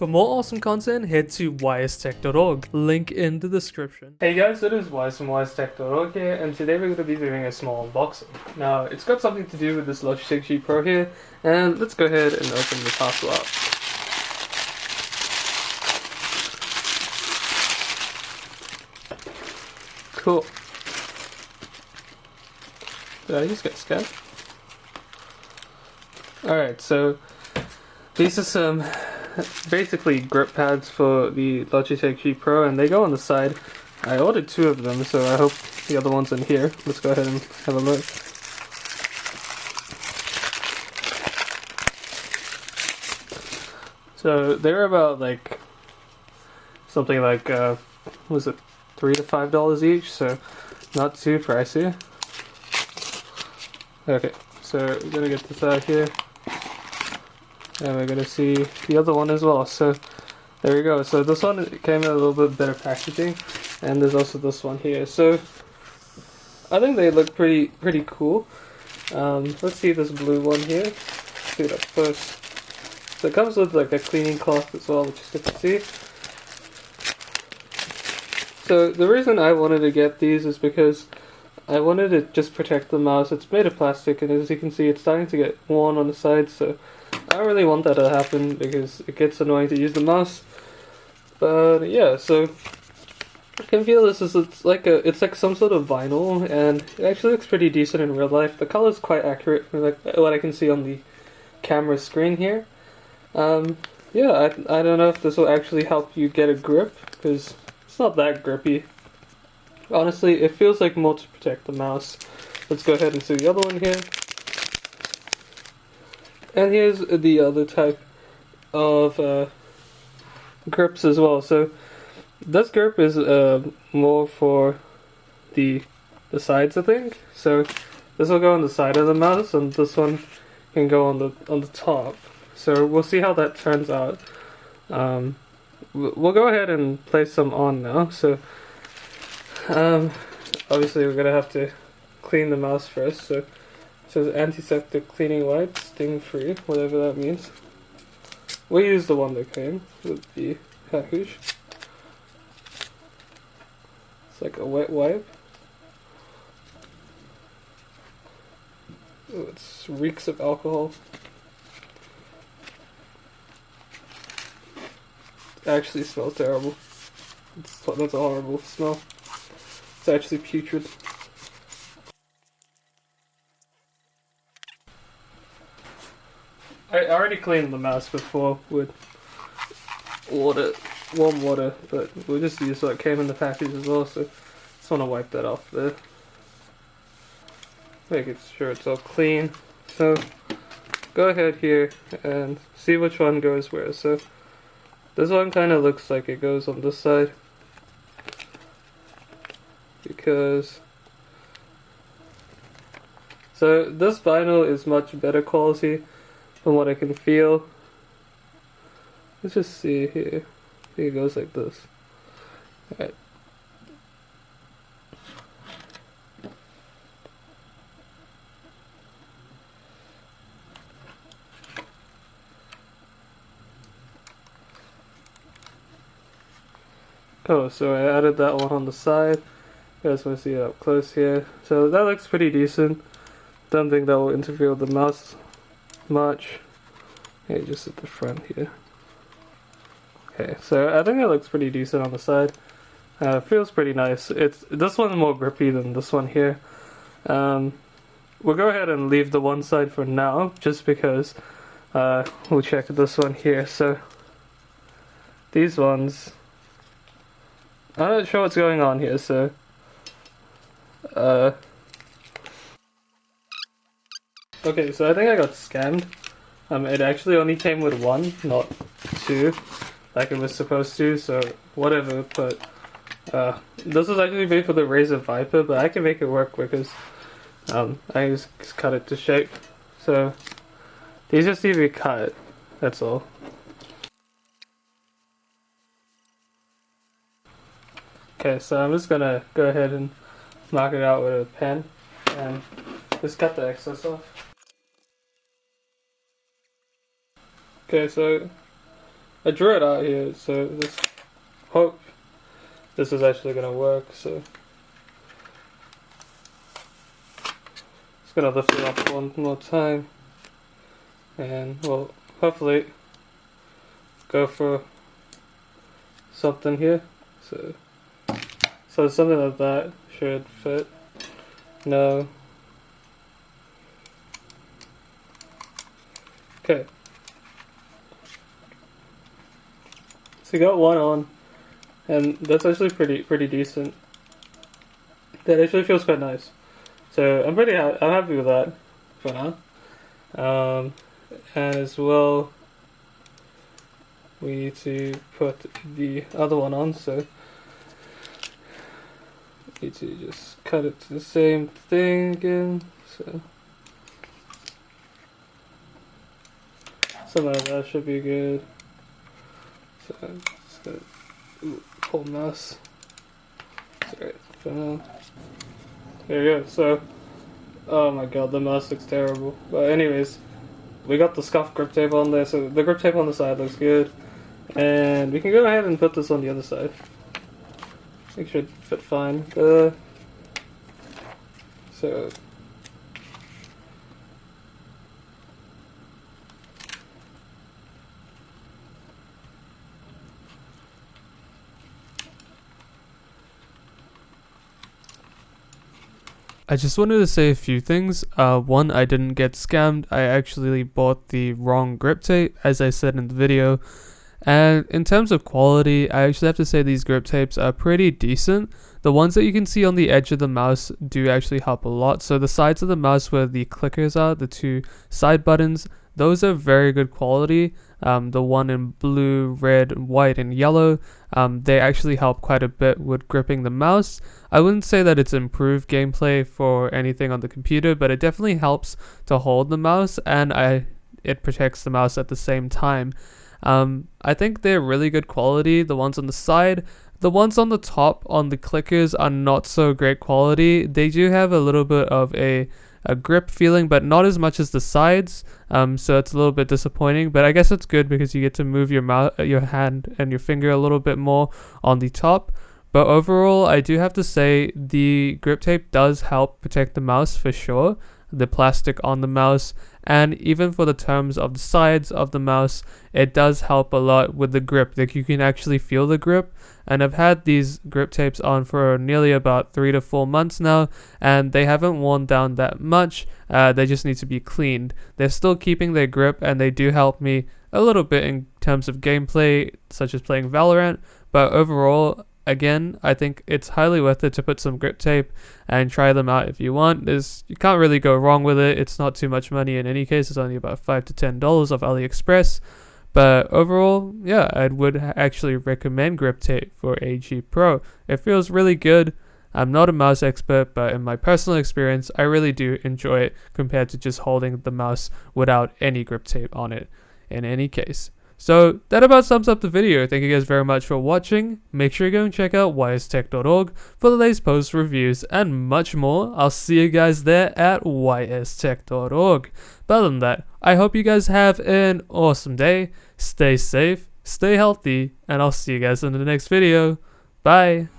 For more awesome content, head to ystech.org, link in the description. Hey guys, it is Wise from ystech.org here, and today we're going to be doing a small unboxing. Now, it's got something to do with this Logitech G Pro here, and let's go ahead and open the parcel up. Cool. Did I just get scanned? Alright, so these are some basically grip pads for the Logitech G Pro, and they go on the side. I ordered 2 of them, so I hope the other one's in here. Let's go ahead and have a look. So they're about like something like was it $3 to $5 each, so not too pricey. Okay, so we're gonna get this out here. And we're gonna see the other one as well. So there we go. So this one came in a little bit better packaging, and there's also this one here. So I think they look pretty cool. Let's see this blue one here. Let's see it up close. So it comes with like a cleaning cloth as well, which is good to see. So the reason I wanted to get these is because I wanted to just protect the mouse. It's made of plastic, and as you can see, it's starting to get worn on the sides. So I don't really want that to happen because it gets annoying to use the mouse. But yeah, so I can feel this is it's like some sort of vinyl, and it actually looks pretty decent in real life. The color's quite accurate, like what I can see on the camera screen here. Yeah, I don't know if this will actually help you get a grip because it's not that grippy. Honestly, it feels like more to protect the mouse. Let's go ahead and see the other one here. And here's the other type of grips as well. So this grip is more for the sides, I think. So this will go on the side of the mouse, and this one can go on the top. So we'll see how that turns out. We'll go ahead and place some on now. So obviously we're gonna have to clean the mouse first. So it says antiseptic cleaning wipes, sting-free, whatever that means. We'll use the one that came with the package. It's like a wet wipe. Ooh, it reeks of alcohol. It actually smells terrible. That's a horrible smell. It's actually putrid. I already cleaned the mouse before with warm water, but we'll just use what came in the package as well, so just want to wipe that off there. Making sure it's all clean. So go ahead here and see which one goes where. So this one kind of looks like it goes on this side, because so this vinyl is much better quality from what I can feel. Let's just see here. I think it goes like this. Alright. Oh, so I added that one on the side. You guys want to see it up close here. So that looks pretty decent. Don't think that will interfere with the mouse much. Okay, just at the front here. Okay, so I think it looks pretty decent on the side. Feels pretty nice. This one's more grippy than this one here. We'll go ahead and leave the one side for now, just because we'll check this one here. So these ones, I'm not sure what's going on here. So okay, so I think I got scammed. It actually only came with 1, not 2, like it was supposed to, so whatever, but this was actually made for the Razer Viper, but I can make it work because I just cut it to shape. So these just need to be cut, that's all. Okay, so I'm just gonna go ahead and mark it out with a pen and just cut the excess off. Okay, so I drew it out here, so let's hope this is actually gonna work. So just gonna lift it up one more time, and we'll hopefully go for something here. So something like that should fit. No. Okay. So you got one on, and that's actually pretty decent. That actually feels quite nice. So I'm happy with that for now. And as well, we need to put the other one on. So need to just cut it to the same thing again. So something like that should be good. So just gonna pull mouse. Sorry for now. There you go. So, oh my god, the mouse looks terrible. But anyways, we got the scuff grip tape on there, so the grip tape on the side looks good. And we can go ahead and put this on the other side. It should fit fine. So I just wanted to say a few things. One, I didn't get scammed. I actually bought the wrong grip tape, as I said in the video. And in terms of quality, I actually have to say these grip tapes are pretty decent. The ones that you can see on the edge of the mouse do actually help a lot. So the sides of the mouse where the clickers are, the two side buttons, those are very good quality. The one in blue, red, white, and yellow, they actually help quite a bit with gripping the mouse. I wouldn't say that it's improved gameplay for anything on the computer, but it definitely helps to hold the mouse, and it protects the mouse at the same time. I think they're really good quality, the ones on the side. The ones on the top on the clickers are not so great quality. They do have a little bit of a grip feeling, but not as much as the sides, so it's a little bit disappointing, but I guess it's good because you get to move your hand and your finger a little bit more on the top. But overall, I do have to say the grip tape does help protect the mouse for sure, the plastic on the mouse, and even for the terms of the sides of the mouse, it does help a lot with the grip. Like, you can actually feel the grip, and I've had these grip tapes on for nearly about 3 to 4 months now, and they haven't worn down that much. They just need to be cleaned. They're still keeping their grip, and they do help me a little bit in terms of gameplay, such as playing Valorant, but overall, again, I think it's highly worth it to put some grip tape and try them out if you want. You can't really go wrong with it. It's not too much money in any case. It's only about $5 to $10 off AliExpress. But overall, yeah, I would actually recommend grip tape for AG Pro. It feels really good. I'm not a mouse expert, but in my personal experience, I really do enjoy it compared to just holding the mouse without any grip tape on it in any case. So that about sums up the video. Thank you guys very much for watching. Make sure you go and check out ystech.org for the latest posts, reviews, and much more. I'll see you guys there at ystech.org. But other than that, I hope you guys have an awesome day. Stay safe, stay healthy, and I'll see you guys in the next video. Bye.